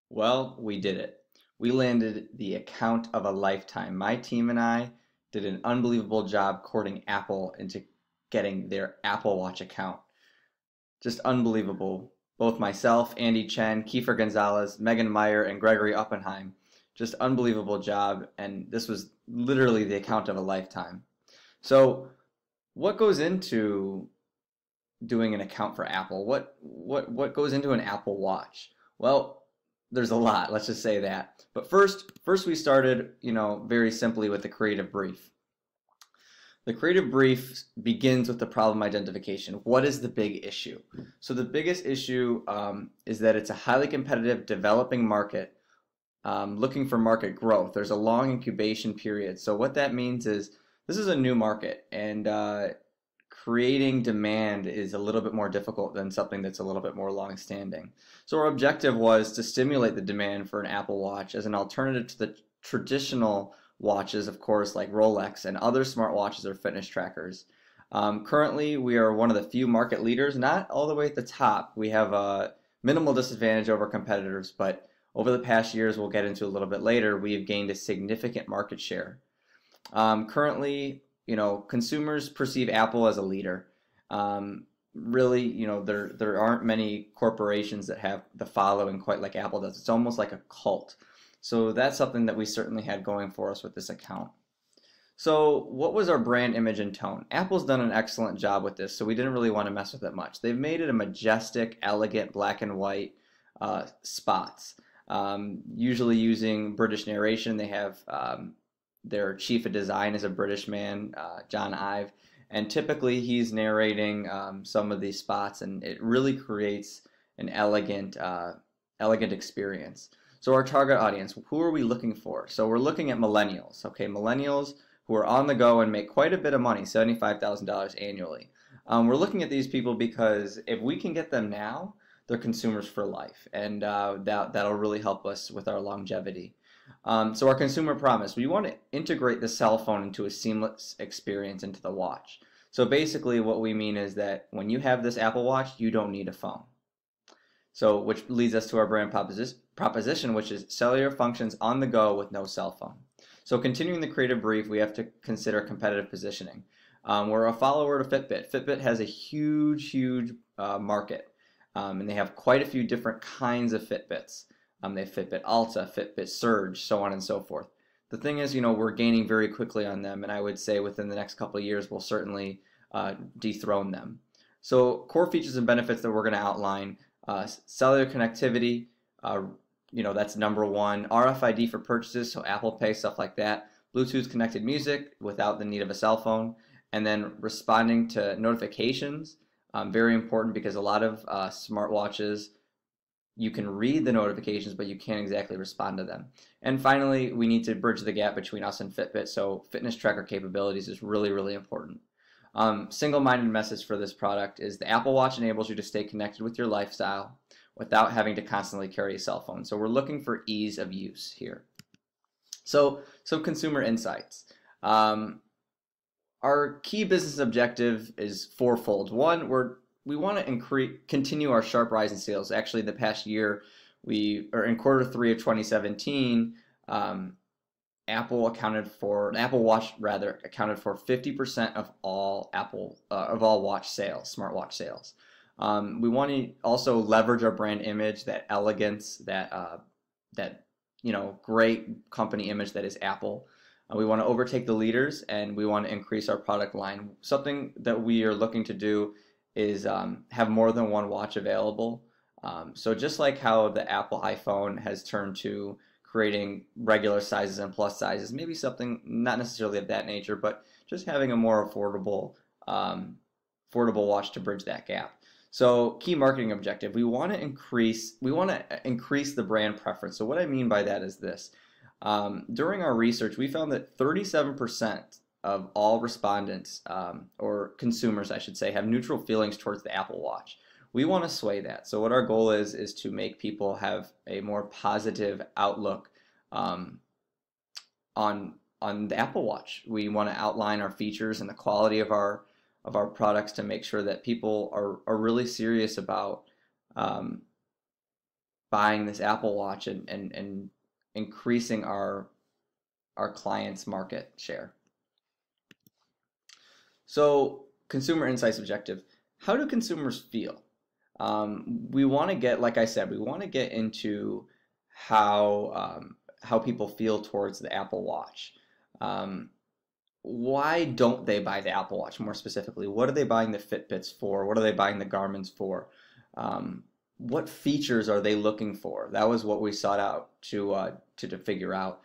Well, we did it. We landed the account of a lifetime. My team and I did an unbelievable job courting Apple into getting their Apple Watch account. Just unbelievable. Both myself, Andy Chen, Kiefer Gonzalez, Megan Meyer, and Gregory Oppenheim. Just unbelievable job, and this was literally the account of a lifetime. So, what goes into doing an account for Apple? What goes into an Apple Watch? Well, there's a lot, let's just say that. But first we started, very simply with the creative brief. The creative brief begins with the problem identification. What is the big issue? So the biggest issue is that it's a highly competitive, developing market looking for market growth. There's a long incubation period. So what that means is this is a new market, and creating demand is a little bit more difficult than something that's a little bit more long-standing. So our objective was to stimulate the demand for an Apple Watch as an alternative to the traditional watches, of course, like Rolex and other smartwatches or fitness trackers. Currently, we are one of the few market leaders, not all the way at the top. We have a minimal disadvantage over competitors, but over the past years, we'll get into a little bit later, we've gained a significant market share. Currently, consumers perceive Apple as a leader. Really, there aren't many corporations that have the following quite like Apple does. It's almost like a cult. So that's something that we certainly had going for us with this account. So what was our brand image and tone? Apple's done an excellent job with this, so we didn't really want to mess with it much. They've made it a majestic, elegant black and white spots. Usually using British narration. They have their chief of design is a British man, John Ive, and typically he's narrating some of these spots, and it really creates an elegant experience. So our target audience, who are we looking for? So we're looking at millennials, okay, millennials who are on the go and make quite a bit of money, $75,000 annually. We're looking at these people because if we can get them now, they're consumers for life, and that'll really help us with our longevity. So our consumer promise, we want to integrate the cell phone into a seamless experience into the watch. So basically what we mean is that when you have this Apple Watch, you don't need a phone. So which leads us to our brand proposition, which is cellular functions on the go with no cell phone. So continuing the creative brief, we have to consider competitive positioning. We're a follower to Fitbit. Fitbit has a huge market, and they have quite a few different kinds of Fitbits. They have Fitbit Alta, Fitbit Surge, so on and so forth. The thing is, we're gaining very quickly on them, and I would say within the next couple of years, we'll certainly dethrone them. So core features and benefits that we're going to outline, cellular connectivity, that's number one. RFID for purchases, so Apple Pay, stuff like that. Bluetooth connected music without the need of a cell phone. And then responding to notifications, very important because a lot of smartwatches, you can read the notifications, but you can't exactly respond to them. And finally, we need to bridge the gap between us and Fitbit, so fitness tracker capabilities is really important. Single-minded message for this product is the Apple Watch enables you to stay connected with your lifestyle without having to constantly carry a cell phone. So we're looking for ease of use here. So some consumer insights. Our key business objective is fourfold. One, we want to continue our sharp rise in sales. Actually, the past year, in quarter three of 2017, Apple Watch accounted for 50% of all watch sales, smartwatch sales. We want to also leverage our brand image, that elegance, that great company image that is Apple. We want to overtake the leaders, and we want to increase our product line. Something that we are looking to do is have more than one watch available. So just like how the Apple iPhone has turned to creating regular sizes and plus sizes, maybe something not necessarily of that nature, but just having a more affordable watch to bridge that gap. So key marketing objective, we want to increase the brand preference. So what I mean by that is this. During our research, we found that 37% of all respondents, or consumers, I should say, have neutral feelings towards the Apple Watch. We want to sway that. So what our goal is to make people have a more positive outlook on the Apple Watch. We want to outline our features and the quality of our products to make sure that people are really serious about buying this Apple Watch and increasing our clients' market share. So, consumer insights objective. How do consumers feel? We want to get, like I said, we want to get into how people feel towards the Apple Watch. Um, why don't they buy the Apple Watch more specifically? What are they buying the Fitbits for? What are they buying the Garmin's for? Um, what features are they looking for? That was what we sought out to figure out.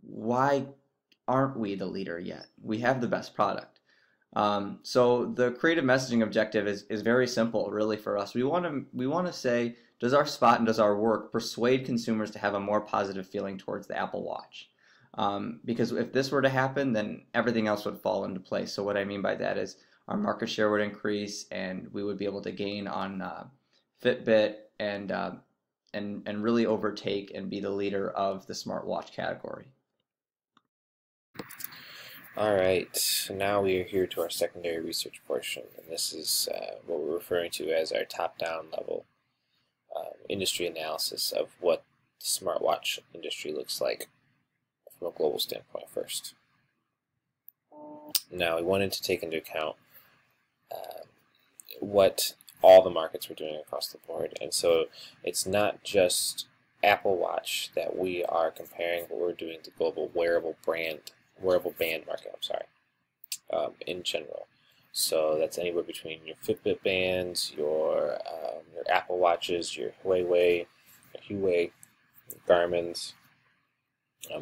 Why aren't we the leader yet? We have the best product. So the creative messaging objective is very simple, really, for us. We want to say, does our spot and does our work persuade consumers to have a more positive feeling towards the Apple Watch? Because if this were to happen, then everything else would fall into place. So what I mean by that is our market share would increase, and we would be able to gain on Fitbit and really overtake and be the leader of the smartwatch category. All right, so now we are here to our secondary research portion, and this is what we're referring to as our top-down level industry analysis of what the smartwatch industry looks like from a global standpoint first. Now, we wanted to take into account what all the markets were doing across the board, and so it's not just Apple Watch that we are comparing, but we're doing the global wearable band market, in general. So that's anywhere between your Fitbit bands, your Apple Watches, your Huawei, your Garmin's,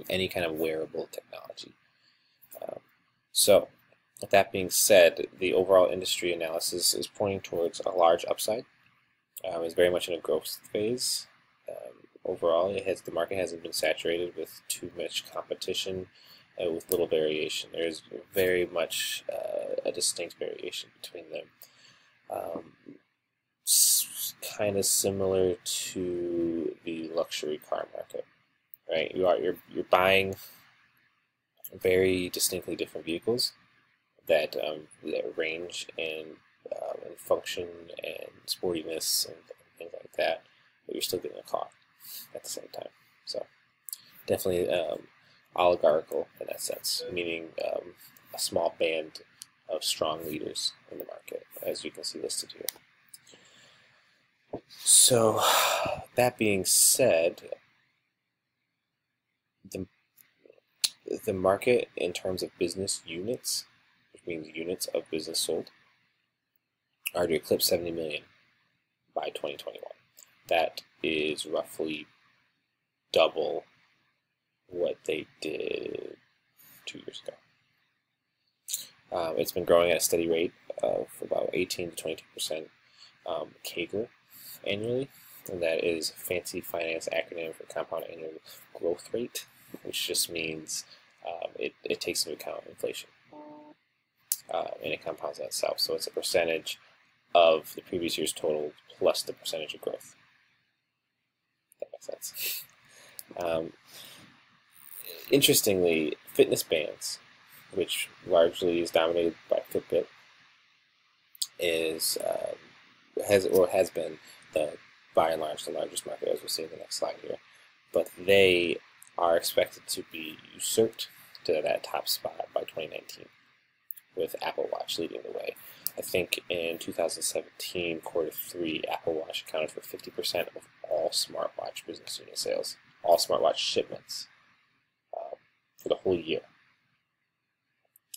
any kind of wearable technology. So, with that being said, the overall industry analysis is pointing towards a large upside. It's very much in a growth phase. Overall, the market hasn't been saturated with too much competition. With little variation. There's very much a distinct variation between them. Kind of similar to the luxury car market, right? You're buying very distinctly different vehicles that range in function and sportiness and things like that, but you're still getting a car at the same time. So definitely oligarchical in that sense, meaning a small band of strong leaders in the market, as you can see listed here. So, that being said, the market in terms of business units, which means units of business sold, are to eclipse 70 million by 2021. That is roughly double what they did 2 years ago. It's been growing at a steady rate of about 18 to 22% CAGR annually, and that is a fancy finance acronym for compound annual growth rate, which just means it takes into account inflation, and it compounds on itself. So it's a percentage of the previous year's total plus the percentage of growth. That makes sense. Interestingly, fitness bands, which largely is dominated by Fitbit, has been by and large the largest market, as we'll see in the next slide here. But they are expected to be usurped to that top spot by 2019, with Apple Watch leading the way. I think in 2017, Q3, Apple Watch accounted for 50% of all smartwatch business unit sales, all smartwatch shipments for the whole year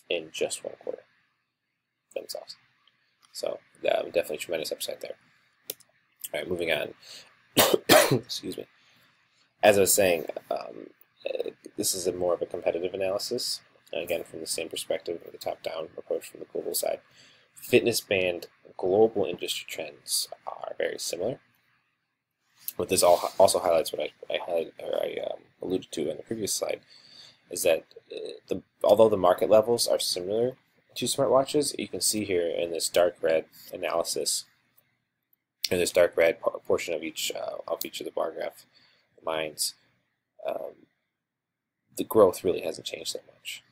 in just one quarter themselves. So definitely tremendous upside there. All right, moving on. Excuse me. As I was saying, this is more of a competitive analysis, again from the same perspective of the top-down approach from the global side. Fitness band global industry trends are very similar. What this also highlights what I alluded to in the previous slide is that although the market levels are similar to smartwatches, you can see here in this dark red analysis, in this dark red portion of each of the bar graph lines, the growth really hasn't changed that much.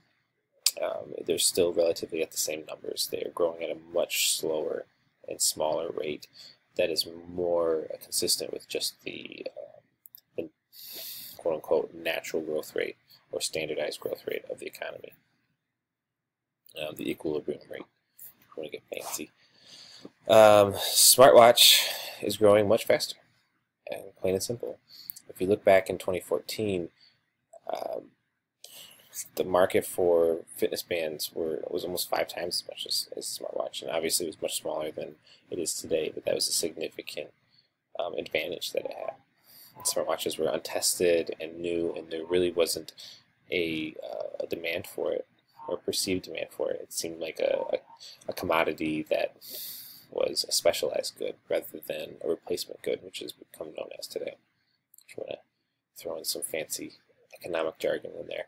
They're still relatively at the same numbers. They are growing at a much slower and smaller rate that is more consistent with just the natural growth rate or standardized growth rate of the economy, the equilibrium rate. If you want to get fancy. Smartwatch is growing much faster, and plain and simple. If you look back in 2014, the market for fitness bands was almost 5 times as much as smartwatch, and obviously it was much smaller than it is today, but that was a significant advantage that it had. And smartwatches were untested and new, and there really wasn't a demand for it, or perceived demand for it. It seemed like a commodity that was a specialized good rather than a replacement good, which has become known as today. If you want to throw in some fancy economic jargon in there.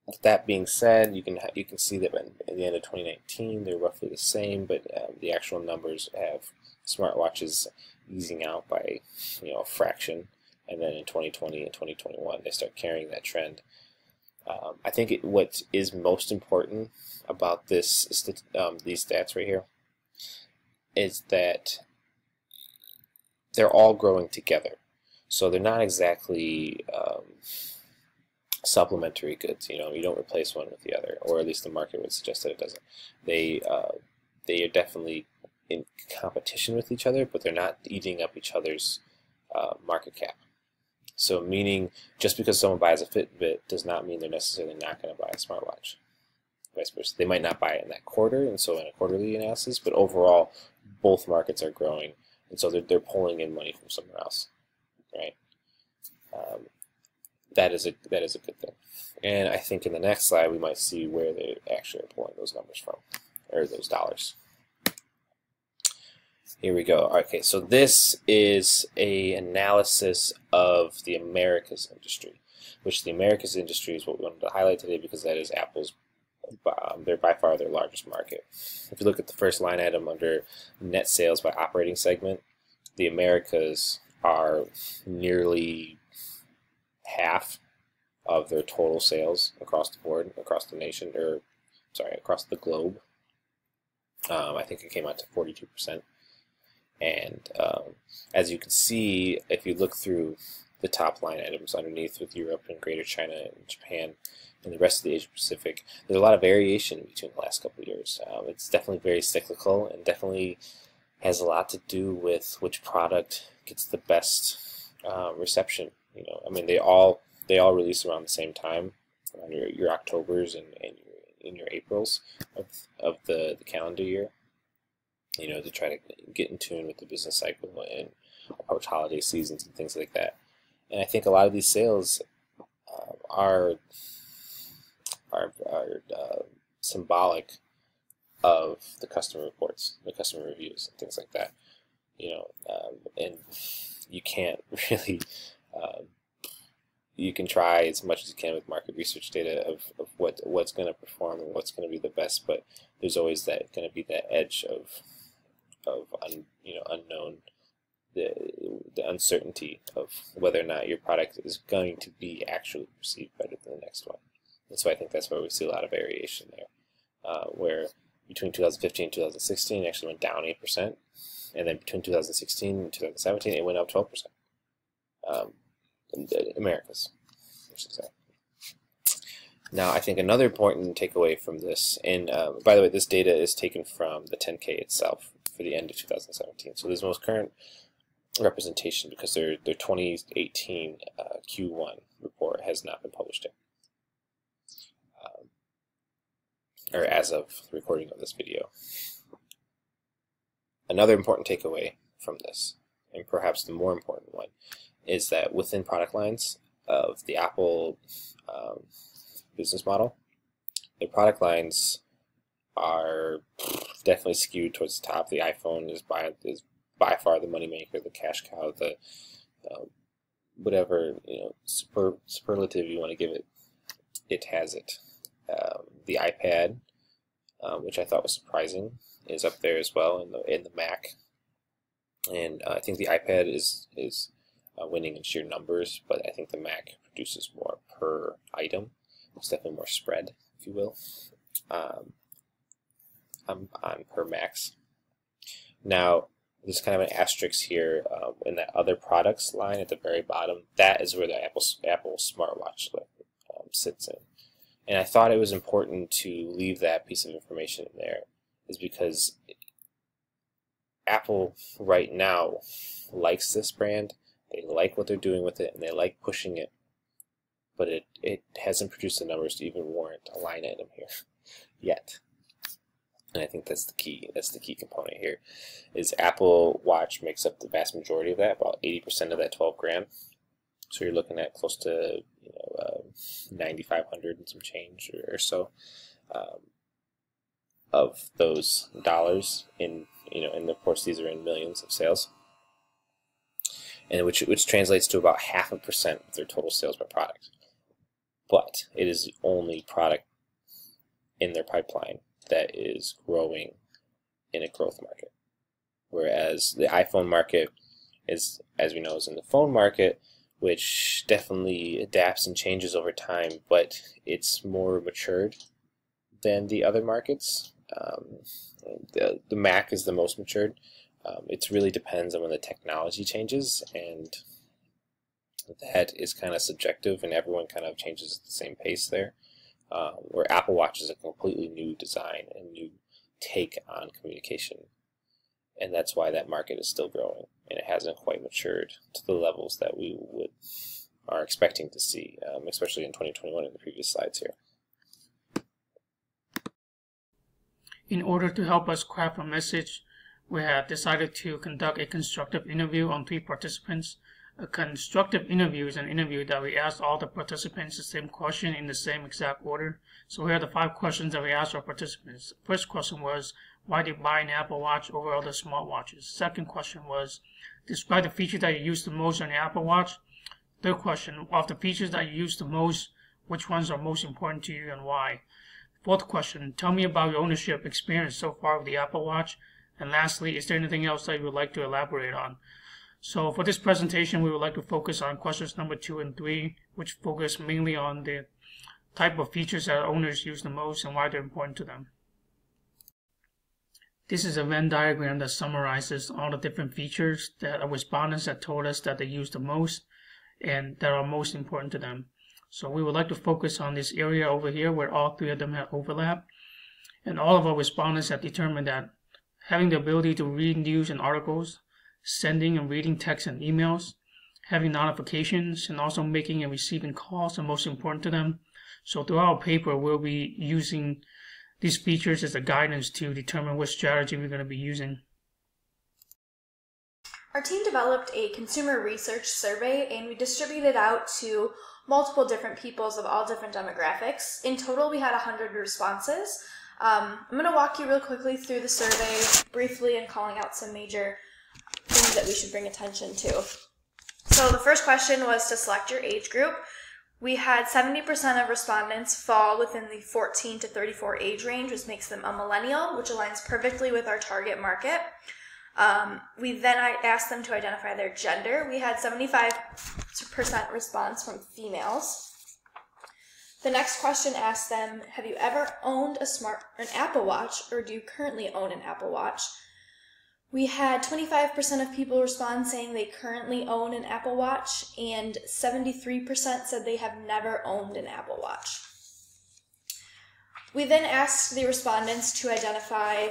With that being said, you can see that at the end of 2019 they're roughly the same, but the actual numbers have smartwatches easing out by a fraction, and then in 2020 and 2021 they start carrying that trend. I think what is most important about these stats right here is that they're all growing together. So they're not exactly supplementary goods. You don't replace one with the other, or at least the market would suggest that it doesn't. They are definitely in competition with each other, but they're not eating up each other's market cap. So meaning, just because someone buys a Fitbit does not mean they're necessarily not going to buy a smartwatch. Vice versa. They might not buy it in that quarter, and so in a quarterly analysis, but overall, both markets are growing, and so they're pulling in money from somewhere else, right? That is a good thing. And I think in the next slide we might see where they actually are pulling those numbers from, or those dollars. Here we go. Okay, so this is an analysis of the Americas industry, which the Americas industry is what we wanted to highlight today because that is Apple's, they're by far their largest market. If you look at the first line item under net sales by operating segment, the Americas are nearly half of their total sales across the board, across the nation, or sorry, across the globe. I think it came out to 42%. And as you can see, if you look through the top line items underneath with Europe and Greater China and Japan and the rest of the Asia Pacific, there's a lot of variation between the last couple of years. It's definitely very cyclical and definitely has a lot to do with which product gets the best reception. I mean, they all release around the same time, around your Octobers and your Aprils of the calendar year. To try to get in tune with the business cycle and approach holiday seasons and things like that. And I think a lot of these sales are symbolic of the customer reports, the customer reviews, and things like that. And you can't really. You can try as much as you can with market research data of what's going to perform and what's going to be the best, but there's always going to be that edge of unknown, the uncertainty of whether or not your product is going to be actually perceived better than the next one. And so I think that's where we see a lot of variation there, where between 2015 and 2016 it actually went down 8%, and then between 2016 and 2017 it went up 12%. In the Americas, I should say. Now, I think another important takeaway from this, and by the way, this data is taken from the 10K itself for the end of 2017. So this is the most current representation because their 2018 Q1 report has not been published yet, or as of the recording of this video. Another important takeaway from this, and perhaps the more important one, is that within product lines of the Apple business model, the product lines are definitely skewed towards the top. The iPhone is by far the moneymaker, the cash cow, the whatever superlative you want to give it. It has it. The iPad, which I thought was surprising, is up there as well in the Mac, and I think the iPad is winning in sheer numbers, but I think the Mac produces more per item. It's definitely more spread, if you will, on per Macs. Now, there's kind of an asterisk here in that other products line at the very bottom. That is where the Apple smartwatch sits in. And I thought it was important to leave that piece of information in there, is because Apple right now likes this brand. They like what they're doing with it, and they like pushing it. But it hasn't produced the numbers to even warrant a line item here yet. And I think that's the key. That's the key component here. Is Apple Watch makes up the vast majority of that, about 80% of that 12 grand. So you're looking at close to 9,500 and some change or so of those dollars in and of course these are in millions of sales, and which translates to about 0.5% of their total sales by product. But it is the only product in their pipeline that is growing in a growth market, whereas the iPhone market is, as we know, is in the phone market, which definitely adapts and changes over time, but it's more matured than the other markets. The Mac is the most matured. It really depends on when the technology changes, and that is kind of subjective, and everyone kind of changes at the same pace there. Where Apple Watch is a completely new design and new take on communication, and that's why that market is still growing, and it hasn't quite matured to the levels that we are expecting to see, especially in 2021 in the previous slides here. In order to help us craft a message, we have decided to conduct a constructive interview on 3 participants. A constructive interview is an interview that we ask all the participants the same question in the same exact order. So here are the 5 questions that we asked our participants. First question was, why did you buy an Apple Watch over other smartwatches? Second question was, describe the feature that you use the most on the Apple Watch. Third question, of the features that you use the most, which ones are most important to you and why? Fourth question, tell me about your ownership experience so far with the Apple Watch. And lastly, is there anything else that you would like to elaborate on? So for this presentation, we would like to focus on questions number 2 and 3, which focus mainly on the type of features that owners use the most and why they're important to them. This is a Venn diagram that summarizes all the different features that our respondents have told us that they use the most and that are most important to them. So we would like to focus on this area over here where all 3 of them have overlap. And all of our respondents have determined that having the ability to read news and articles, sending and reading texts and emails, having notifications, and also making and receiving calls are most important to them. So throughout our paper, we'll be using these features as a guidance to determine which strategy we're going to be using. Our team developed a consumer research survey, and we distributed it out to multiple different peoples of all different demographics. In total, we had 100 responses. I'm going to walk you real quickly through the survey briefly and calling out some major things that we should bring attention to. So the first question was to select your age group. We had 70% of respondents fall within the 14 to 34 age range, which makes them a millennial, which aligns perfectly with our target market. We then asked them to identify their gender. We had 75% response from females. The next question asked them, have you ever owned an Apple Watch, or do you currently own an Apple Watch? We had 25% of people respond saying they currently own an Apple Watch, and 73% said they have never owned an Apple Watch. We then asked the respondents to identify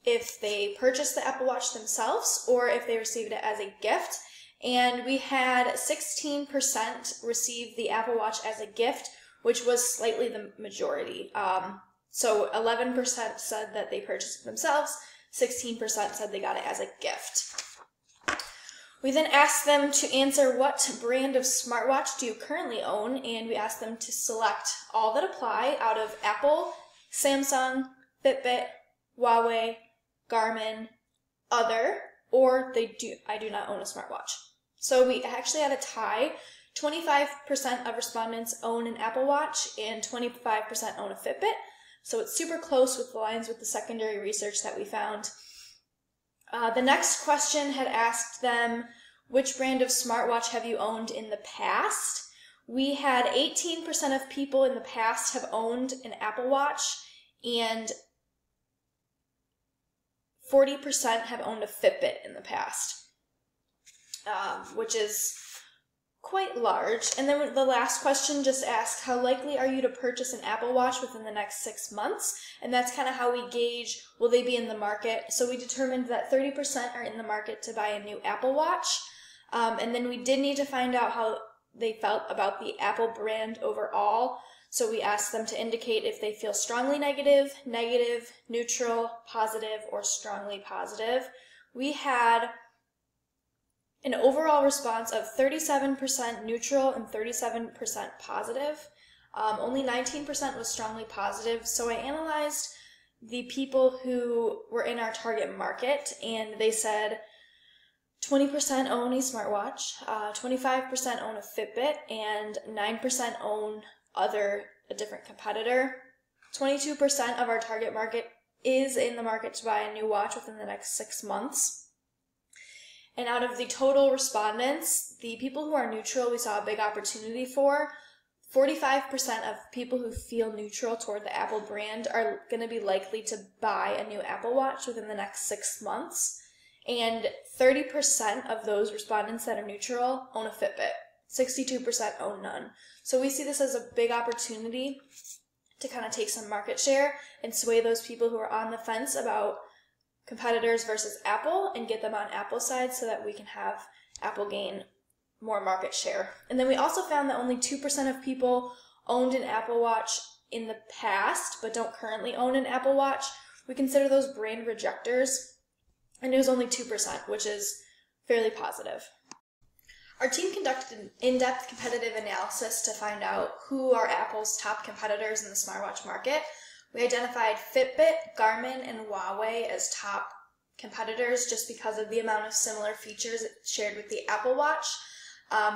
if they purchased the Apple Watch themselves or if they received it as a gift. And we had 16% receive the Apple Watch as a gift, which was slightly the majority. So 11% said that they purchased it themselves, 16% said they got it as a gift. We then asked them to answer what brand of smartwatch do you currently own, and we asked them to select all that apply out of Apple, Samsung, Fitbit, Huawei, Garmin, other, or I do not own a smartwatch. So we actually had a tie. 25% of respondents own an Apple Watch and 25% own a Fitbit. So it's super close with the lines with the secondary research that we found. The next question had asked them, which brand of smartwatch have you owned in the past? We had 18% of people in the past have owned an Apple Watch, and 40% have owned a Fitbit in the past, which is quite large. And then the last question just asked, how likely are you to purchase an Apple Watch within the next 6 months? And that's kind of how we gauge, will they be in the market? So we determined that 30% are in the market to buy a new Apple Watch. And then we did need to find out how they felt about the Apple brand overall. So we asked them to indicate if they feel strongly negative, negative, neutral, positive, or strongly positive. We had an overall response of 37% neutral and 37% positive. Only 19% was strongly positive. So I analyzed the people who were in our target market, and they said 20% own a smartwatch, 25% own a Fitbit, and 9% own a different competitor. 22% of our target market is in the market to buy a new watch within the next 6 months. And out of the total respondents, the people who are neutral, we saw a big opportunity for. 45% of people who feel neutral toward the Apple brand are going to be likely to buy a new Apple Watch within the next 6 months. And 30% of those respondents that are neutral own a Fitbit. 62% own none. So we see this as a big opportunity to kind of take some market share and sway those people who are on the fence about competitors versus Apple and get them on Apple's side so that we can have Apple gain more market share. And then we also found that only 2% of people owned an Apple Watch in the past but don't currently own an Apple Watch. We consider those brand rejectors, and it was only 2%, which is fairly positive. Our team conducted an in-depth competitive analysis to find out who are Apple's top competitors in the smartwatch market. We identified Fitbit, Garmin, and Huawei as top competitors just because of the amount of similar features shared with the Apple Watch.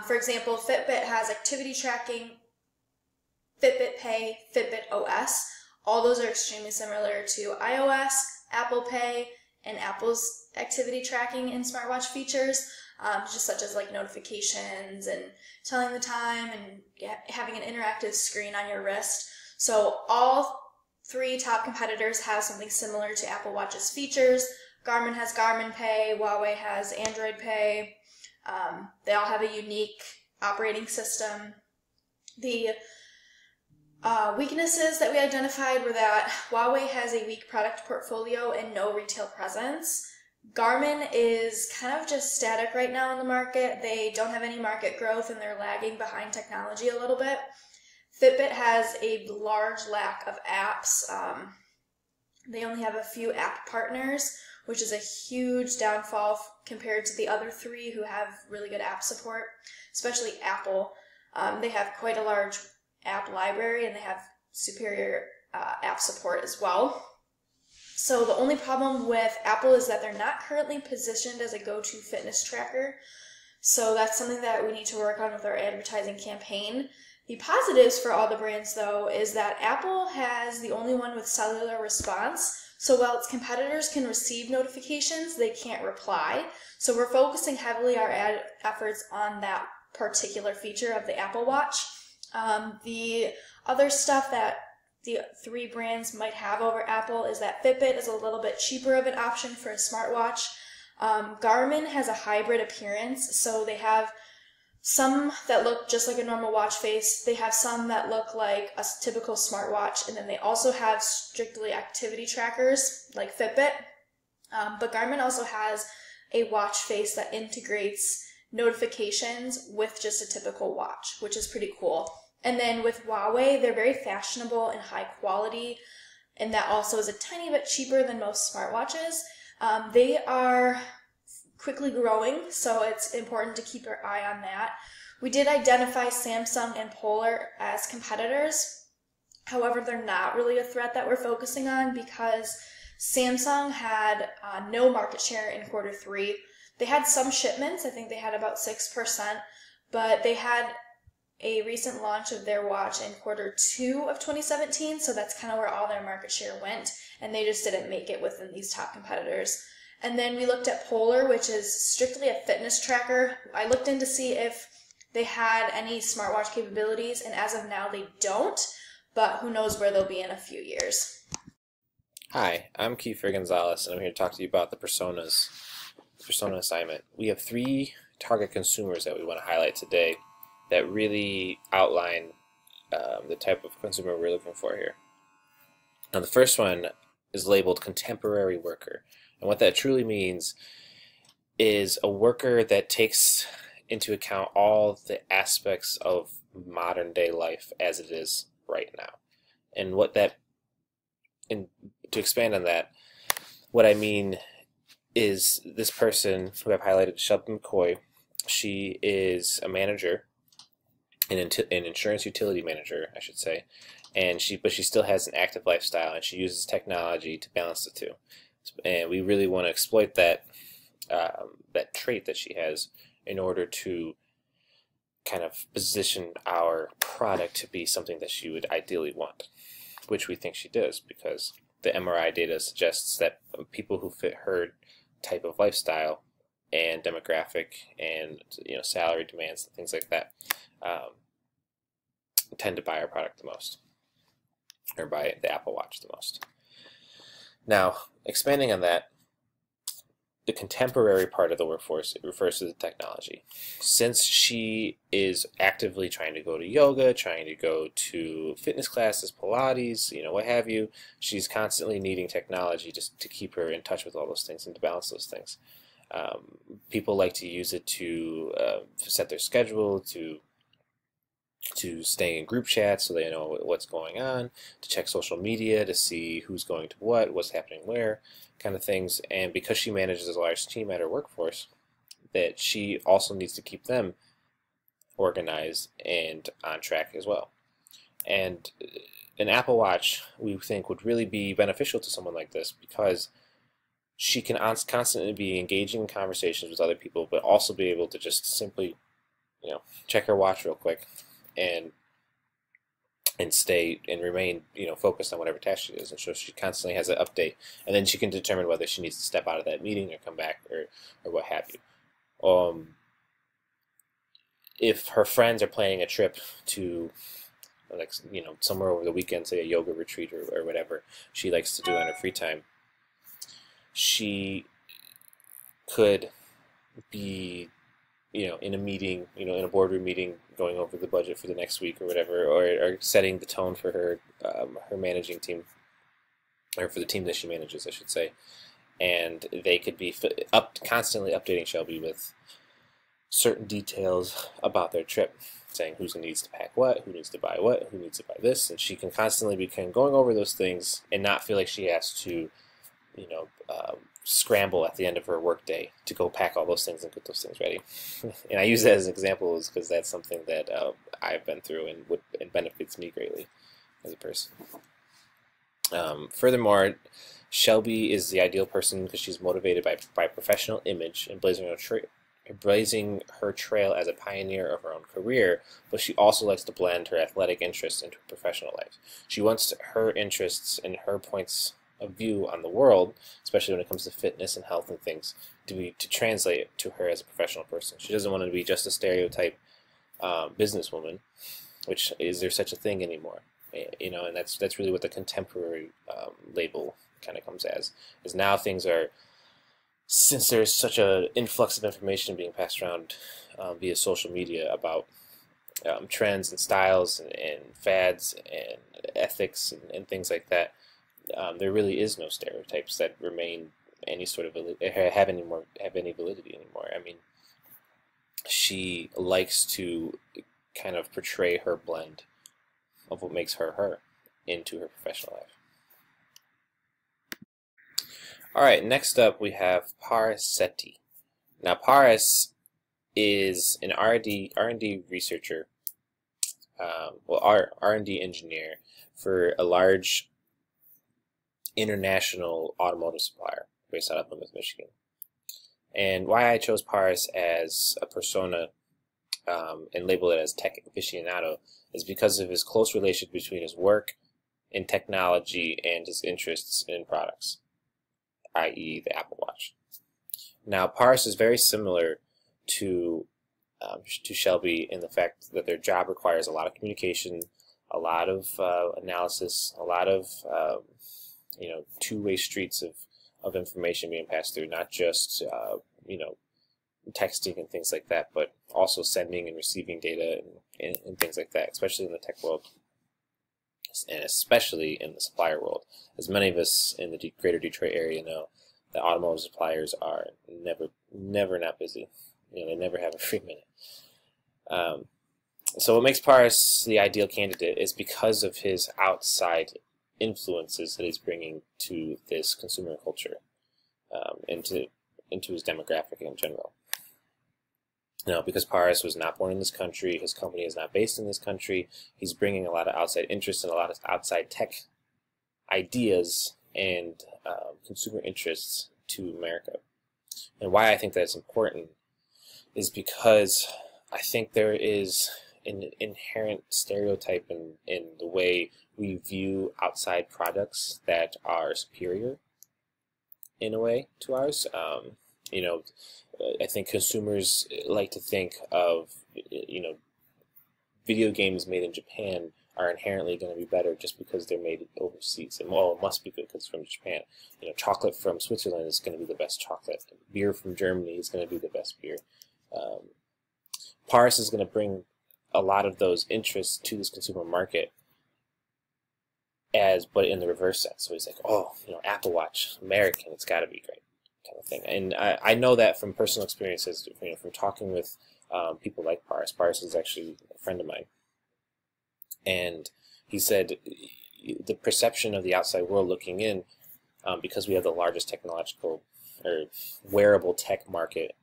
For example, Fitbit has activity tracking, Fitbit Pay, Fitbit OS. All those are extremely similar to iOS, Apple Pay, and Apple's activity tracking and smartwatch features, just such as like notifications and telling the time and having an interactive screen on your wrist. So all 3 top competitors have something similar to Apple Watch's features. Garmin has Garmin Pay, Huawei has Android Pay. They all have a unique operating system. The weaknesses that we identified were that Huawei has a weak product portfolio and no retail presence. Garmin is kind of just static right now in the market. They don't have any market growth and they're lagging behind technology a little bit. Fitbit has a large lack of apps. They only have a few app partners, which is a huge downfall compared to the other 3 who have really good app support, especially Apple. They have quite a large app library and they have superior app support as well. So the only problem with Apple is that they're not currently positioned as a go-to fitness tracker. So that's something that we need to work on with our advertising campaign. The positives for all the brands, though, is that Apple has the only one with cellular response. So while its competitors can receive notifications, they can't reply. So we're focusing heavily our ad efforts on that particular feature of the Apple Watch. The other stuff that the 3 brands might have over Apple is that Fitbit is a little bit cheaper of an option for a smartwatch. Garmin has a hybrid appearance, so they have some that look just like a normal watch face. They have some that look like a typical smartwatch, and then they also have strictly activity trackers like Fitbit. But Garmin also has a watch face that integrates notifications with just a typical watch, which is pretty cool. And then with Huawei, they're very fashionable and high quality, and that also is a tiny bit cheaper than most smartwatches. They are quickly growing, so it's important to keep our eye on that. We did identify Samsung and Polar as competitors. However, they're not really a threat that we're focusing on because Samsung had no market share in quarter 3. They had some shipments. I think they had about 6%, but they had a recent launch of their watch in quarter 2 of 2017, so that's kind of where all their market share went, and they just didn't make it within these top competitors. And then we looked at Polar, which is strictly a fitness tracker. I looked in to see if they had any smartwatch capabilities, and as of now they don't, but who knows where they'll be in a few years. Hi, I'm Kiefer Gonzalez, and I'm here to talk to you about the persona assignment. We have 3 target consumers that we want to highlight today that really outline the type of consumer we're looking for here. Now, the first one is labeled contemporary worker, and what that truly means is a worker that takes into account all the aspects of modern day life as it is right now. And to expand on that, what I mean is this person who I've highlighted, Shelby McCoy. She is a manager, an insurance utility manager, I should say, but she still has an active lifestyle, and she uses technology to balance the two. And we really want to exploit that that trait that she has in order to kind of position our product to be something that she would ideally want, which we think she does, because the MRI data suggests that people who fit her type of lifestyle and demographic and salary demands and things like that tend to buy our product the most, or buy the Apple Watch the most. Now, expanding on that, the contemporary part of the workforce, it refers to the technology. Since she is actively trying to go to yoga, trying to go to fitness classes, Pilates, what have you, she's constantly needing technology just to keep her in touch with all those things and to balance those things. People like to use it to set their schedule, to stay in group chats so they know what's going on, to check social media to see who's going to what's happening where, kind of things. And because she manages a large team at her workforce, that she also needs to keep them organized and on track as well. And an Apple Watch, we think, would really be beneficial to someone like this, because she can constantly be engaging in conversations with other people, but also be able to just simply, check her watch real quick and stay and remain focused on whatever task she is, and so she constantly has an update, and then she can determine whether she needs to step out of that meeting or come back, or what have you. If her friends are planning a trip to somewhere over the weekend, say a yoga retreat or whatever she likes to do on her free time, she could be in a meeting, in a boardroom meeting, going over the budget for the next week or whatever, or setting the tone for her managing team, or for the team that she manages, I should say. And they could be constantly updating Shelby with certain details about their trip, saying who needs to pack what, who needs to buy what, who needs to buy this, and she can constantly be going over those things and not feel like she has to, scramble at the end of her workday to go pack all those things and get those things ready. And I use that as an example because that's something that I've been through and benefits me greatly as a person. Furthermore, Shelby is the ideal person because she's motivated by professional image and blazing her trail as a pioneer of her own career, but she also likes to blend her athletic interests into her professional life. She wants her interests and her points of view on the world, especially when it comes to fitness and health and things, to translate to her as a professional person. She doesn't want to be just a stereotype businesswoman, which is there such a thing anymore? And that's really what the contemporary label kind of comes as. Is now things are, since there's such an influx of information being passed around via social media about trends and styles and fads and ethics and things like that, there really is no stereotypes that remain any sort of have any validity anymore. I mean, she likes to kind of portray her blend of what makes her her into her professional life. All right, next up we have Paris Sethi. Now, Paris is an R&D researcher, R&D engineer for a large international automotive supplier based out of Plymouth, Michigan. And why I chose Paris as a persona and label it as tech aficionado is because of his close relation between his work in technology and his interests in products, i.e. the Apple Watch. Now, Paris is very similar to Shelby in the fact that their job requires a lot of communication, a lot of analysis, a lot of two-way streets of information being passed through, not just texting and things like that, but also sending and receiving data and things like that, especially in the tech world, and especially in the supplier world. As many of us in the greater Detroit area know, the automotive suppliers are never not busy. They never have a free minute. So what makes Parse the ideal candidate is because of his outside influences that he's bringing to this consumer culture, into his demographic in general. Because Parse was not born in this country, his company is not based in this country, he's bringing a lot of outside interest and a lot of outside tech ideas and consumer interests to America. And why I think that's important is because I think there is an inherent stereotype in the way we view outside products that are superior in a way to ours. I think consumers like to think of, video games made in Japan are inherently going to be better just because they're made overseas. And, well, it must be good because it's from Japan. Chocolate from Switzerland is going to be the best chocolate. Beer from Germany is going to be the best beer. Parse is going to bring a lot of those interests to this consumer market, but in the reverse sense. So he's like, Apple Watch, American, it's got to be great, kind of thing. And I know that from personal experiences, from talking with people like Parse. Parse is actually a friend of mine. And he said the perception of the outside world looking in, because we have the largest technological or wearable tech market,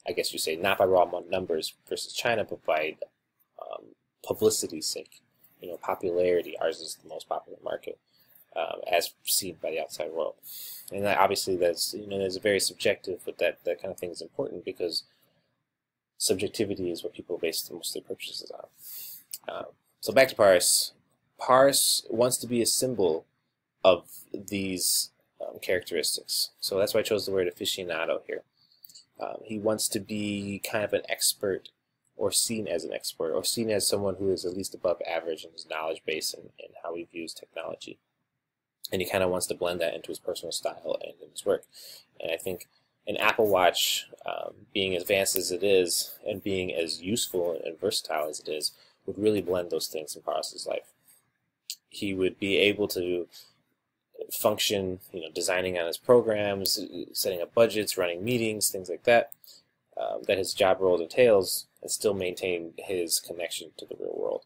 I guess you say, not by raw numbers versus China, but by publicity's sake, popularity. Ours is the most popular market, as seen by the outside world. And that, obviously, that's there's a very subjective, but that kind of thing is important because subjectivity is what people base most of their purchases on. So back to Parse. Parse wants to be a symbol of these characteristics. So that's why I chose the word aficionado here. He wants to be kind of an expert, or seen as an expert, or seen as someone who is at least above average in his knowledge base and how he views technology. And he kind of wants to blend that into his personal style and in his work. And I think an Apple Watch, being as advanced as it is, and being as useful and versatile as it is, would really blend those things in Parse's life. He would be able to function, designing on his programs, setting up budgets, running meetings, things like that, that his job role entails, and still maintain his connection to the real world.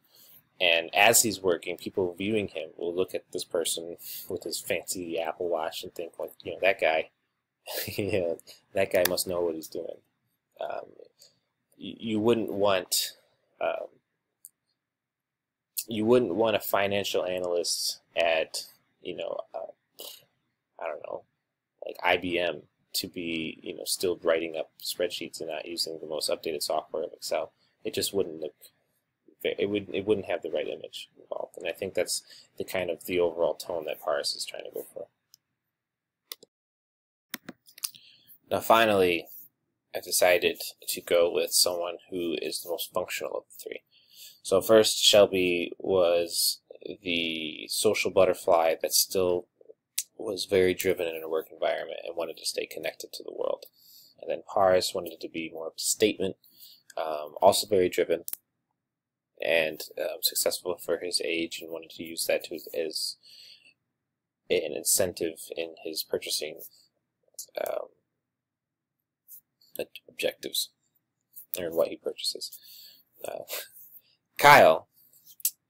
And as he's working, people viewing him will look at this person with his fancy Apple Watch and think, like, that guy, that guy must know what he's doing. You wouldn't want a financial analyst at, I don't know, like IBM to be, still writing up spreadsheets and not using the most updated software of Excel. It just wouldn't look, it wouldn't have the right image involved. And I think that's the overall tone that Parse is trying to go for. Now, finally, I decided to go with someone who is the most functional of the three. So first, Shelby was the social butterfly that still was very driven in a work environment and wanted to stay connected to the world. And then Parse wanted to be more of a statement, also very driven and successful for his age, and wanted to use that as an incentive in his purchasing objectives, or what he purchases. Kyle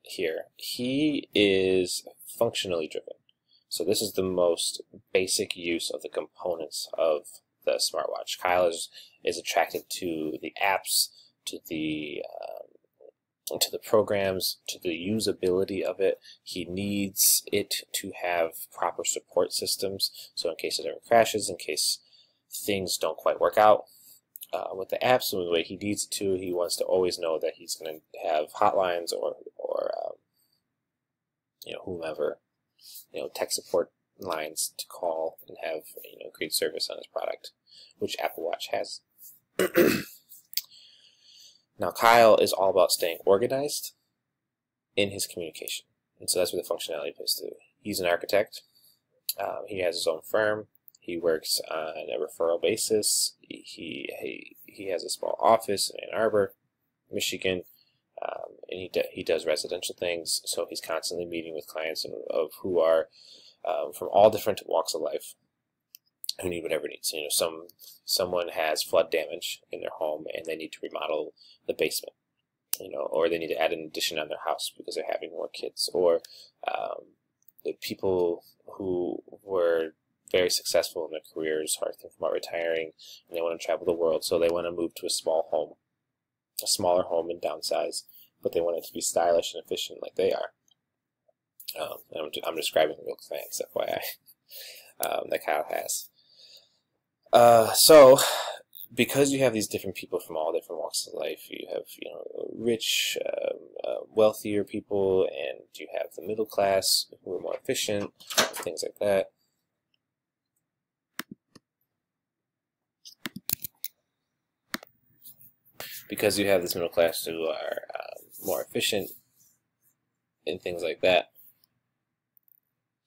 here, he is functionally driven. So this is the most basic use of the components of the smartwatch. Kyle is attracted to the apps, to the programs, to the usability of it. He needs it to have proper support systems. So in case it ever crashes, in case things don't quite work out with the apps in the way he needs it to, he wants to always know that he's going to have hotlines or whomever, tech support lines to call and have great service on his product, which Apple Watch has. Now, Kyle is all about staying organized in his communication, and so that's where the functionality plays through. He's an architect, He has his own firm. He works on a referral basis. He has a small office in Ann Arbor, Michigan, and he does residential things. So he's constantly meeting with clients of who are from all different walks of life, who need whatever needs. Someone has flood damage in their home and they need to remodel the basement, or they need to add an addition on their house because they're having more kids, or the people who were very successful in their careers are thinking about retiring and they want to travel the world, so they want to move to a smaller home and downsize, but they want it to be stylish and efficient like they are. I'm describing real fast, FYI, that Kyle has. So, because you have these different people from all different walks of life, you have rich, wealthier people, and you have the middle class who are more efficient, things like that. Because you have this middle class who are more efficient and things like that,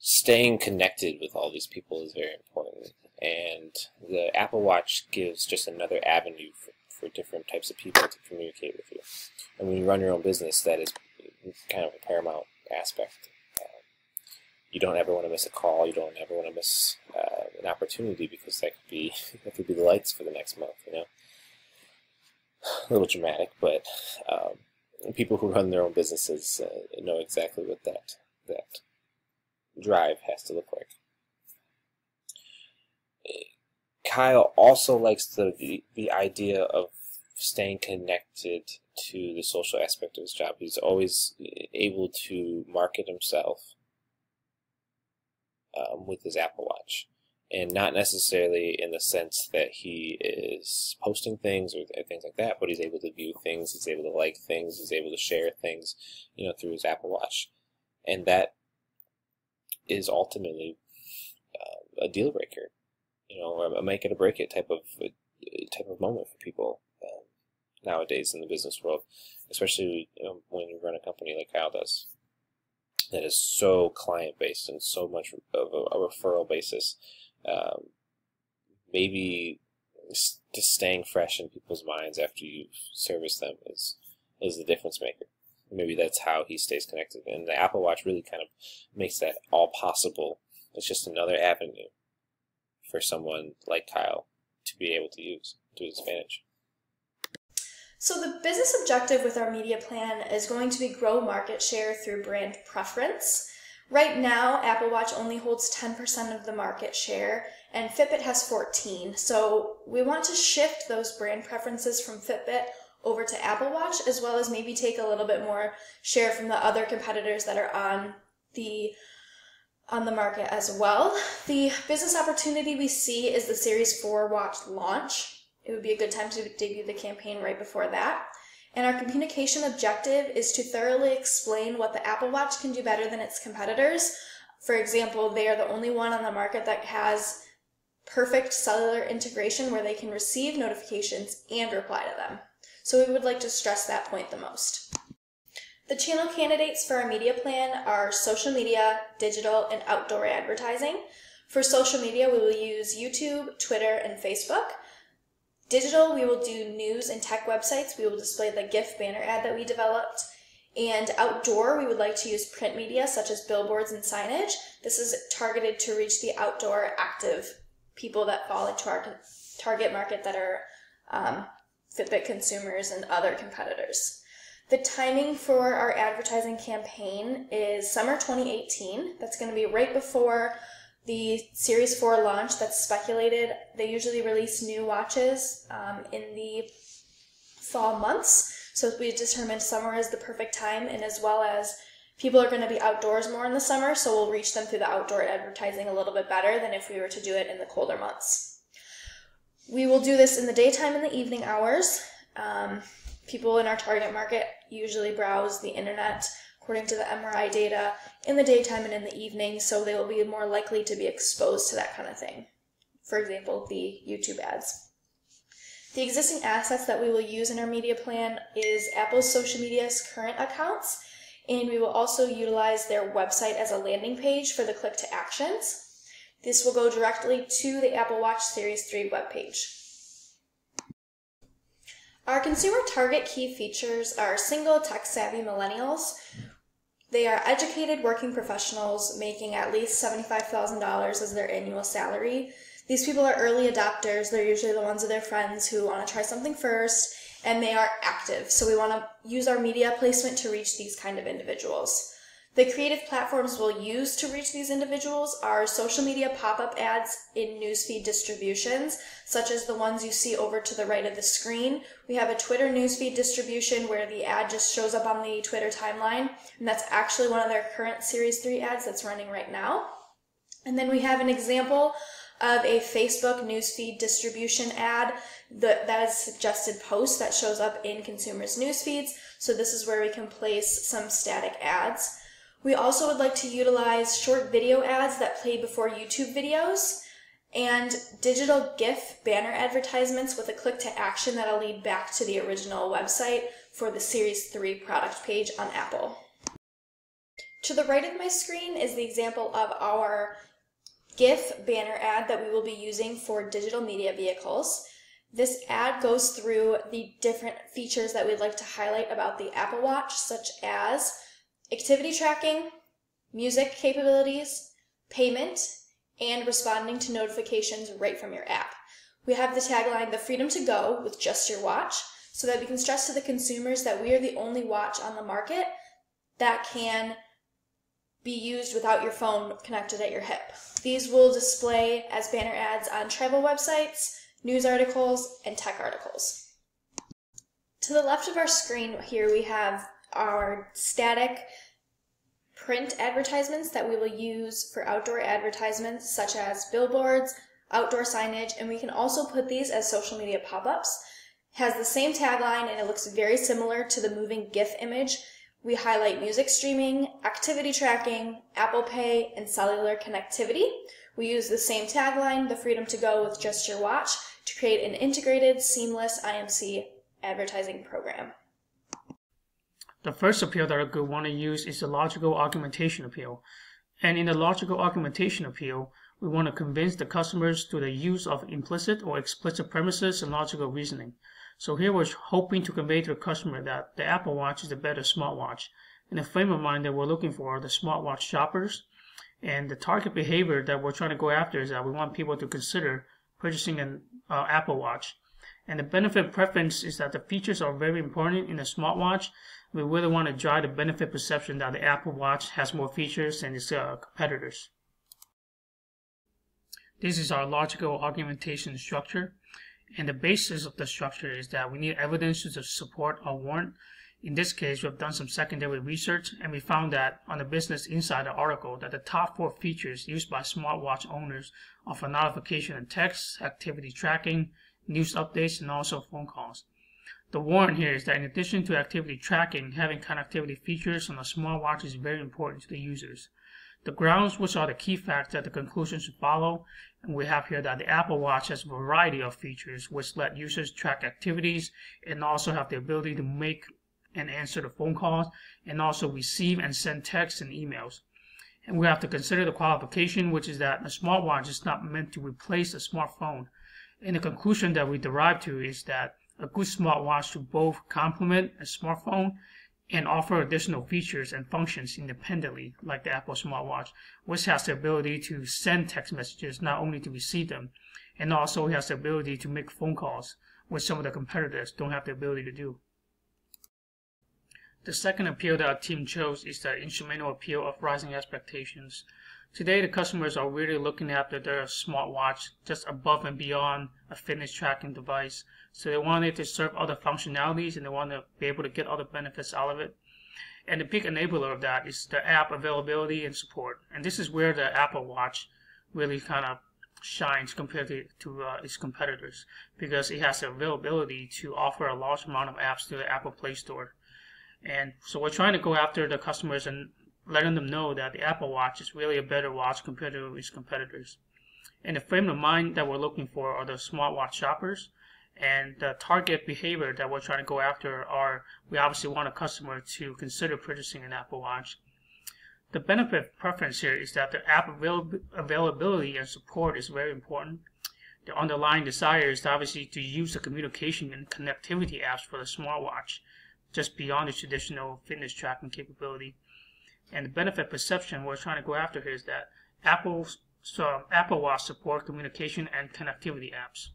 staying connected with all these people is very important. And the Apple Watch gives just another avenue for different types of people to communicate with you. And when you run your own business, that is kind of a paramount aspect. You don't ever want to miss a call. You don't ever want to miss an opportunity, because that could be the lights for the next month. A little dramatic, but people who run their own businesses know exactly what that drive has to look like. Kyle also likes the idea of staying connected to the social aspect of his job. He's always able to market himself with his Apple Watch. And not necessarily in the sense that he is posting things or things like that, but he's able to view things, he's able to like things, he's able to share things, through his Apple Watch. And that is ultimately a deal breaker, or a make it or break it type of moment for people nowadays in the business world, especially when you run a company like Kyle does, that is so client-based and so much of a referral basis. Maybe just staying fresh in people's minds after you service them is the difference maker. Maybe that's how he stays connected. And the Apple Watch really kind of makes that all possible. It's just another avenue for someone like Kyle to be able to use to his advantage. So the business objective with our media plan is going to be grow market share through brand preference. Right now, Apple Watch only holds 10% of the market share, and Fitbit has 14%. So we want to shift those brand preferences from Fitbit over to Apple Watch, as well as maybe take a little bit more share from the other competitors that are on the market as well. The business opportunity we see is the Series 4 watch launch. It would be a good time to debut the campaign right before that. And our communication objective is to thoroughly explain what the Apple Watch can do better than its competitors. For example, they are the only one on the market that has perfect cellular integration where they can receive notifications and reply to them. So we would like to stress that point the most. The channel candidates for our media plan are social media, digital, and outdoor advertising. For social media, we will use YouTube, Twitter, and Facebook. Digital, we will do news and tech websites. We will display the GIF banner ad that we developed. And outdoor, we would like to use print media such as billboards and signage. This is targeted to reach the outdoor active people that fall into our target market that are Fitbit consumers and other competitors. The timing for our advertising campaign is summer 2018. That's going to be right before the Series 4 launch that's speculated. They usually release new watches in the fall months. So we determined summer is the perfect time, and as well as people are going to be outdoors more in the summer, so we'll reach them through the outdoor advertising a little bit better than if we were to do it in the colder months. We will do this in the daytime and the evening hours. People in our target market usually browse the internet, according to the MRI data, in the daytime and in the evening, so they will be more likely to be exposed to that kind of thing. For example, the YouTube ads. The existing assets that we will use in our media plan is Apple's social media's current accounts, and we will also utilize their website as a landing page for the click to actions. This will go directly to the Apple Watch Series 3 webpage. Our consumer target key features are single tech-savvy millennials. They are educated working professionals making at least $75,000 as their annual salary. These people are early adopters. They're usually the ones of their friends who want to try something first, and they are active. So we want to use our media placement to reach these kind of individuals. The creative platforms we'll use to reach these individuals are social media pop-up ads in newsfeed distributions, such as the ones you see over to the right of the screen. We have a Twitter newsfeed distribution where the ad just shows up on the Twitter timeline, and that's actually one of their current Series 3 ads that's running right now. And then we have an example of a Facebook newsfeed distribution ad that is suggested post that shows up in consumers' newsfeeds. So this is where we can place some static ads. We also would like to utilize short video ads that play before YouTube videos and digital GIF banner advertisements with a click to action that'll lead back to the original website for the Series 3 product page on Apple. To the right of my screen is the example of our GIF banner ad that we will be using for digital media vehicles. This ad goes through the different features that we'd like to highlight about the Apple Watch, such as activity tracking, music capabilities, payment, and responding to notifications right from your app. We have the tagline, "The freedom to go with just your watch," so that we can stress to the consumers that we are the only watch on the market that can be used without your phone connected at your hip. These will display as banner ads on travel websites, news articles, and tech articles. To the left of our screen here we have our static print advertisements that we will use for outdoor advertisements such as billboards, outdoor signage, and we can also put these as social media pop-ups. It has the same tagline and it looks very similar to the moving GIF image. We highlight music streaming, activity tracking, Apple Pay, and cellular connectivity. We use the same tagline, "The freedom to go with just your watch," to create an integrated, seamless IMC advertising program. The first appeal that we want to use is the logical augmentation appeal. And in the logical augmentation appeal, we want to convince the customers through the use of implicit or explicit premises and logical reasoning. So here we're hoping to convey to the customer that the Apple Watch is a better smartwatch. And the frame of mind that we're looking for are the smartwatch shoppers. And the target behavior that we're trying to go after is that we want people to consider purchasing an Apple Watch. And the benefit preference is that the features are very important in a smartwatch. We really want to drive the benefit perception that the Apple Watch has more features than its competitors. This is our logical augmentation structure. And the basis of the structure is that we need evidence to support our warrant. In this case, we've done some secondary research, and we found that on the Business Insider article that the top 4 features used by smartwatch owners are for notification and text, activity tracking, news updates, and also phone calls. The warrant here is that in addition to activity tracking, having connectivity features on a smartwatch is very important to the users. The grounds, which are the key facts that the conclusion should follow, and we have here that the Apple Watch has a variety of features which let users track activities and also have the ability to make and answer the phone calls and also receive and send texts and emails. And we have to consider the qualification, which is that a smartwatch is not meant to replace a smartphone. And the conclusion that we derive to is that a good smartwatch should both complement a smartphone and offer additional features and functions independently, like the Apple smartwatch, which has the ability to send text messages, not only to receive them, and also has the ability to make phone calls, which some of the competitors don't have the ability to do. The second appeal that our team chose is the instrumental appeal of rising expectations. Today, the customers are really looking after their smartwatch just above and beyond a fitness tracking device. So they want it to serve other functionalities and they want to be able to get other benefits out of it. And the big enabler of that is the app availability and support. And this is where the Apple Watch really kind of shines compared to its competitors, because it has the availability to offer a large amount of apps through the Apple Play Store. And so we're trying to go after the customers and letting them know that the Apple Watch is really a better watch compared to its competitors. And the frame of mind that we're looking for are the smartwatch shoppers. And the target behavior that we're trying to go after are, we obviously want a customer to consider purchasing an Apple Watch. The benefit preference here is that the app availability and support is very important. The underlying desire is obviously to use the communication and connectivity apps for the smartwatch, just beyond the traditional fitness tracking capability. And the benefit perception we're trying to go after here is that Apple Watch support communication and connectivity apps.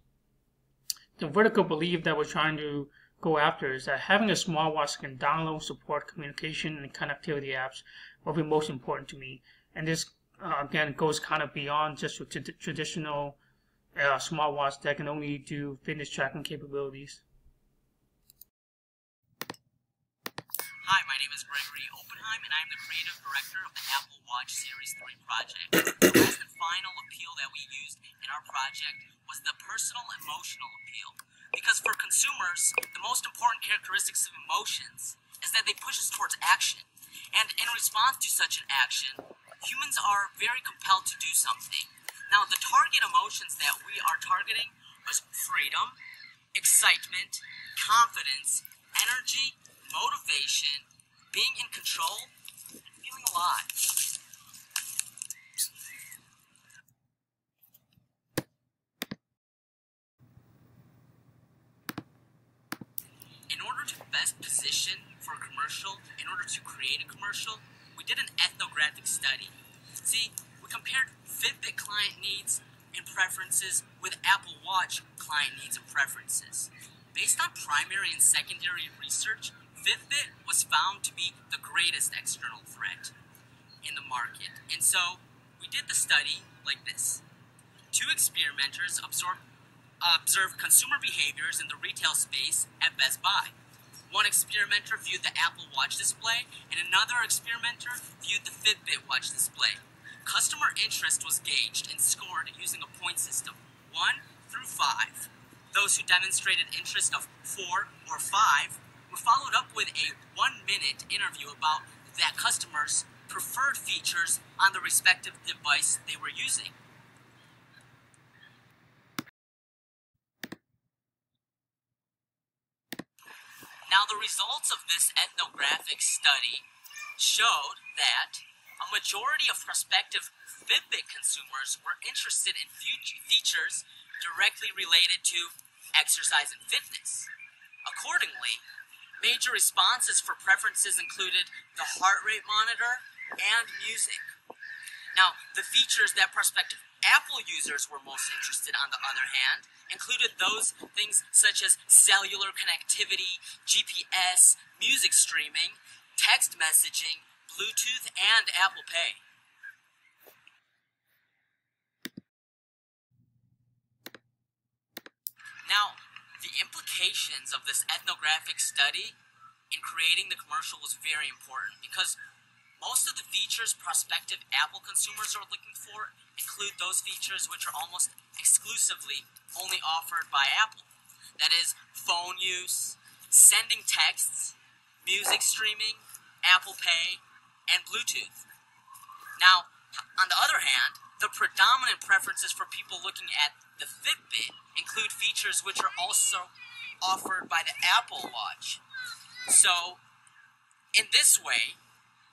The vertical belief that we're trying to go after is that having a smartwatch that can download, support communication and connectivity apps will be most important to me. And this, again, goes kind of beyond just traditional smartwatch that can only do fitness tracking capabilities. Hi, my name is Gregory Oppenheim, and I'm the creative director of the Apple Watch Series 3 project. The last and final appeal that we used in our project was the personal emotional appeal. Because for consumers, the most important characteristics of emotions is that they push us towards action. And in response to such an action, humans are very compelled to do something. Now, the target emotions that we are targeting are freedom, excitement, confidence, energy, motivation, being in control, and feeling alive. In order to best position for a commercial, in order to create a commercial, we did an ethnographic study. See, we compared Fitbit client needs and preferences with Apple Watch client needs and preferences. Based on primary and secondary research, Fitbit was found to be the greatest external threat in the market. And so we did the study like this. 2 experimenters observed consumer behaviors in the retail space at Best Buy. 1 experimenter viewed the Apple Watch display, and another experimenter viewed the Fitbit watch display. Customer interest was gauged and scored using a point system, 1 through 5. Those who demonstrated interest of 4 or 5 were followed up with a 1-minute interview about that customer's preferred features on the respective device they were using. Now, the results of this ethnographic study showed that a majority of prospective Fitbit consumers were interested in features directly related to exercise and fitness. Accordingly, major responses for preferences included the heart rate monitor and music. Now, the features that prospective Apple users were most interested, on the other hand, included those things such as cellular connectivity, GPS, music streaming, text messaging, Bluetooth, and Apple Pay. Now, the implications of this ethnographic study in creating the commercial was very important because most of the features prospective Apple consumers are looking for include those features which are almost exclusively only offered by Apple. That is, phone use, sending texts, music streaming, Apple Pay, and Bluetooth. Now, on the other hand, the predominant preferences for people looking at the Fitbit include features which are also offered by the Apple Watch. So, in this way,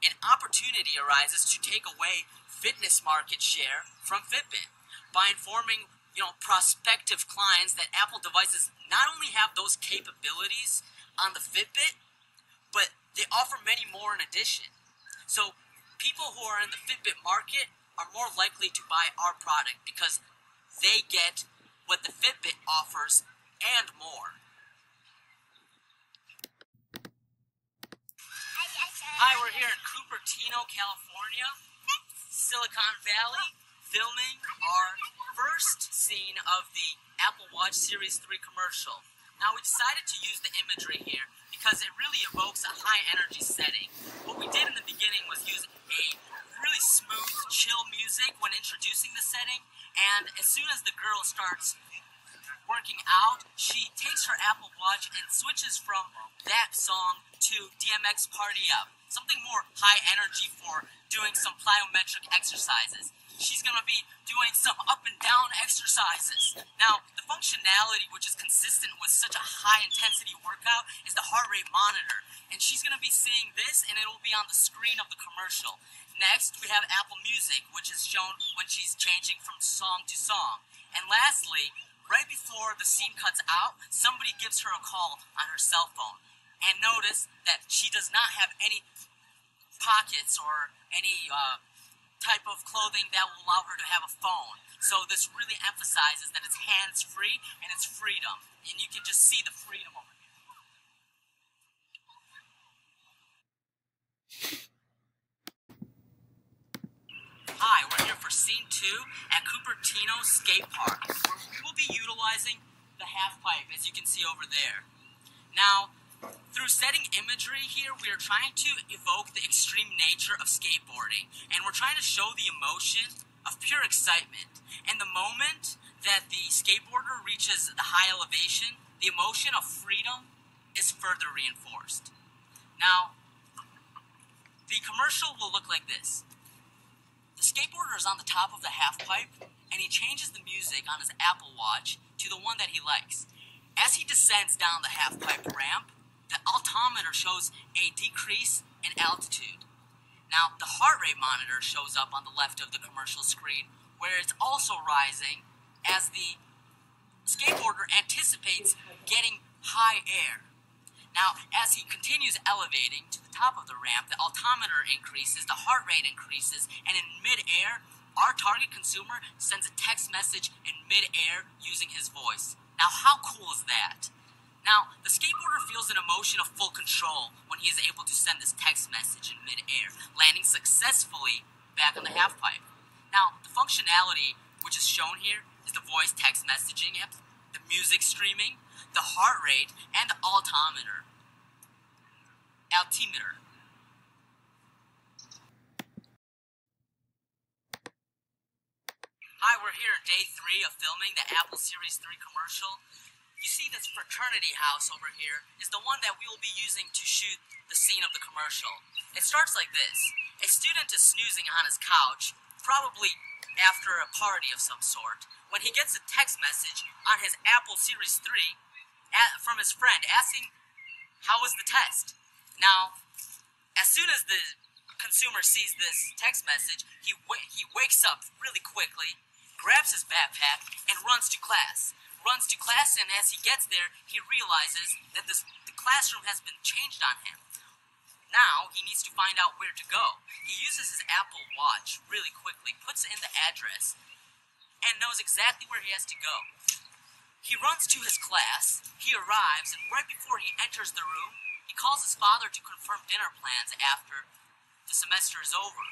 an opportunity arises to take away fitness market share from Fitbit by informing, prospective clients that Apple devices not only have those capabilities on the Fitbit, but they offer many more in addition. So people who are in the Fitbit market are more likely to buy our product because they get what the Fitbit offers and more. Hi, we're here in Cupertino, California, Silicon Valley, filming our first scene of the Apple Watch Series 3 commercial. Now, we decided to use the imagery here because it really evokes a high-energy setting. What we did in the beginning was use a really smooth, chill music when introducing the setting, and as soon as the girl starts working out, she takes her Apple Watch and switches from that song to DMX Party Up, something more high energy for doing some plyometric exercises. she's going to be doing some up and down exercises. Now, the functionality which is consistent with such a high intensity workout is the heart rate monitor. And she's going to be seeing this, and it will be on the screen of the commercial. Next, we have Apple Music, which is shown when she's changing from song to song. And lastly, right before the scene cuts out, somebody gives her a call on her cell phone. And notice that she does not have any pockets or any type of clothing that will allow her to have a phone. So this really emphasizes that it's hands-free and it's freedom. And you can just see the freedom over here. Hi, we're here for scene 2 at Cupertino Skate Park, where we will be utilizing the half pipe, as you can see over there. Now, through setting imagery here, we are trying to evoke the extreme nature of skateboarding, and we're trying to show the emotion of pure excitement. And the moment that the skateboarder reaches the high elevation, the emotion of freedom is further reinforced. Now, the commercial will look like this. The skateboarder is on the top of the half pipe, and he changes the music on his Apple Watch to the one that he likes. As he descends down the half pipe ramp, the altimeter shows a decrease in altitude. Now, the heart rate monitor shows up on the left of the commercial screen, where it's also rising as the skateboarder anticipates getting high air. Now, as he continues elevating to the top of the ramp, the altimeter increases, the heart rate increases, and in mid-air, our target consumer sends a text message in mid-air using his voice. Now, how cool is that? Now, the skateboarder feels an emotion of full control when he is able to send this text message in mid-air, landing successfully back on the half pipe. Now, the functionality which is shown here is the voice text messaging app, the music streaming, the heart rate, and the altimeter. Hi, we're here on day 3 of filming the Apple Series 3 commercial. You see this fraternity house over here is the one that we will be using to shoot the scene of the commercial. It starts like this. A student is snoozing on his couch, probably after a party of some sort, when he gets a text message on his Apple Series 3 from his friend asking, how was the test? Now, as soon as the consumer sees this text message, he wakes up really quickly, grabs his backpack, and runs to class. And as he gets there, he realizes that the classroom has been changed on him. Now, he needs to find out where to go. He uses his Apple Watch really quickly, puts in the address, and knows exactly where he has to go. He runs to his class, he arrives, and right before he enters the room, he calls his father to confirm dinner plans after the semester is over.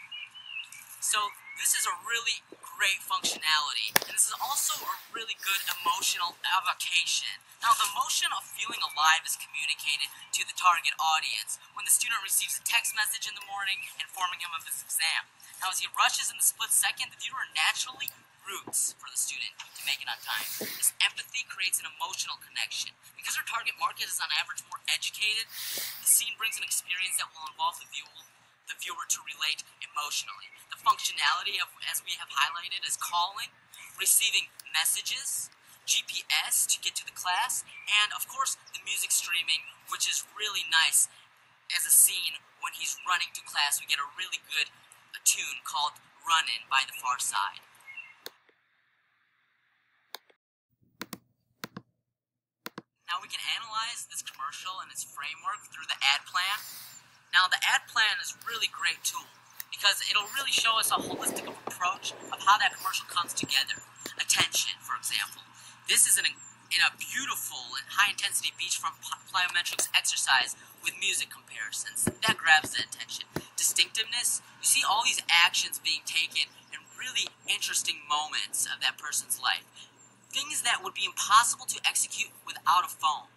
So, this is a really great functionality, and this is also a really good emotional evocation. Now, the emotion of feeling alive is communicated to the target audience when the student receives a text message in the morning informing him of his exam. Now, as he rushes in the split second, the viewer naturally roots for the student to make it on time. This empathy creates an emotional connection. Because our target market is on average more educated, the scene brings an experience that will involve the viewer to relate emotionally. The functionality of, as we have highlighted, is calling, receiving messages, GPS to get to the class, and of course the music streaming, which is really nice as a scene when he's running to class. We get a really good tune called Runnin' by The Far Side. Now we can analyze this commercial and its framework through the ad plan. Now, the ad plan is a really great tool because it'll really show us a holistic approach of how that commercial comes together. Attention, for example. This is in a beautiful and high-intensity beachfront plyometrics exercise with music comparisons. That grabs the attention. Distinctiveness, you see all these actions being taken in really interesting moments of that person's life. Things that would be impossible to execute without a phone.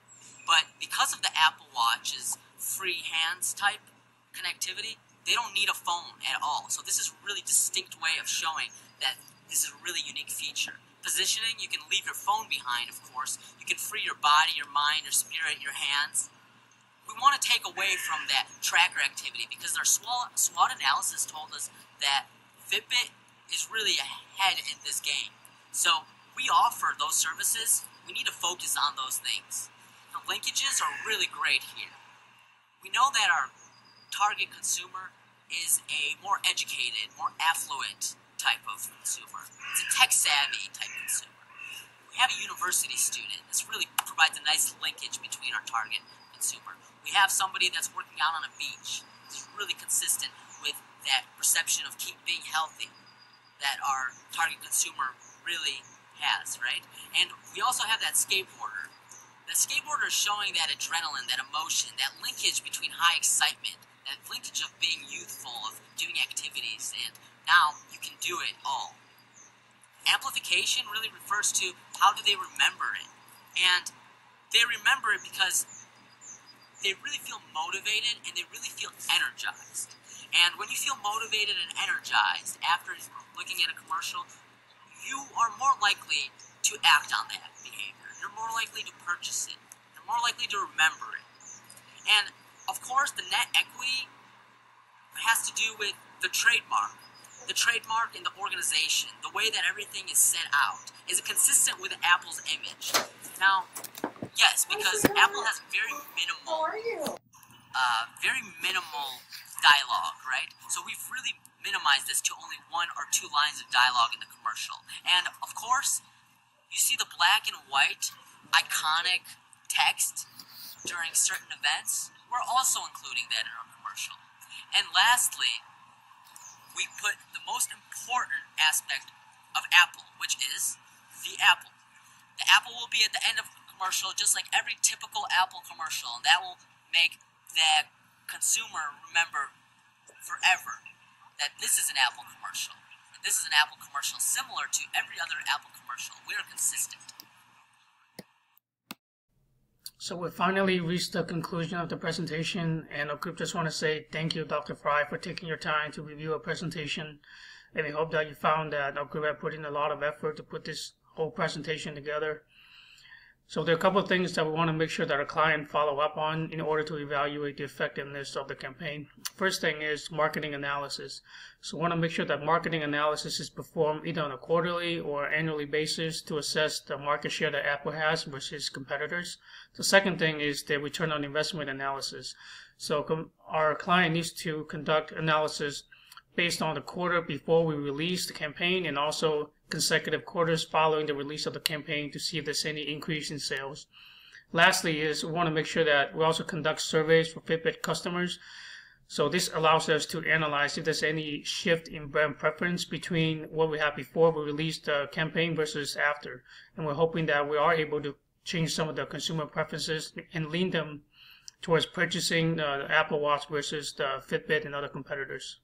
But because of the Apple Watch's free hands type connectivity, they don't need a phone at all. So this is a really distinct way of showing that this is a really unique feature. Positioning, you can leave your phone behind, of course. You can free your body, your mind, your spirit, your hands. We want to take away from that tracker activity because our SWOT analysis told us that Fitbit is really ahead in this game. So we offer those services. We need to focus on those things. The linkages are really great here. We know that our target consumer is a more educated, more affluent type of consumer. It's a tech-savvy type consumer. We have a university student. This really provides a nice linkage between our target consumer. We have somebody that's working out on a beach. It's really consistent with that perception of being healthy that our target consumer really has, right? And we also have that skateboarder. The skateboarder is showing that adrenaline, that emotion, that linkage between high excitement, that linkage of being youthful, of doing activities, and now you can do it all. Amplification really refers to how do they remember it. And they remember it because they really feel motivated and they really feel energized. And when you feel motivated and energized after looking at a commercial, you are more likely to act on that behavior. You're more likely to purchase it. You're more likely to remember it. And, of course, the net equity has to do with the trademark. The trademark in the organization, the way that everything is set out. Is it consistent with Apple's image? Now, yes, because Apple has very minimal dialogue, right? So we've really minimized this to only 1 or 2 lines of dialogue in the commercial. And, of course, you see the black and white iconic text during certain events. We're also including that in our commercial. And lastly, we put the most important aspect of Apple, which is the apple. The apple will be at the end of the commercial, just like every typical Apple commercial, and that will make the consumer remember forever that this is an Apple commercial. And this is an Apple commercial similar to every other Apple commercial. We are consistent. So we finally reached the conclusion of the presentation, and I just want to say thank you, Dr. Fry, for taking your time to review our presentation. And we hope that you found that our group had put in a lot of effort to put this whole presentation together. So there are a couple of things that we want to make sure that our client follow up on in order to evaluate the effectiveness of the campaign. First thing is marketing analysis. So we want to make sure that marketing analysis is performed either on a quarterly or annually basis to assess the market share that Apple has versus competitors. The second thing is the return on investment analysis. So our client needs to conduct analysis based on the quarter before we release the campaign and also consecutive quarters following the release of the campaign to see if there's any increase in sales. Lastly is we want to make sure that we also conduct surveys for Fitbit customers. So this allows us to analyze if there's any shift in brand preference between what we had before we released the campaign versus after. And we're hoping that we are able to change some of the consumer preferences and lean them towards purchasing the Apple Watch versus the Fitbit and other competitors.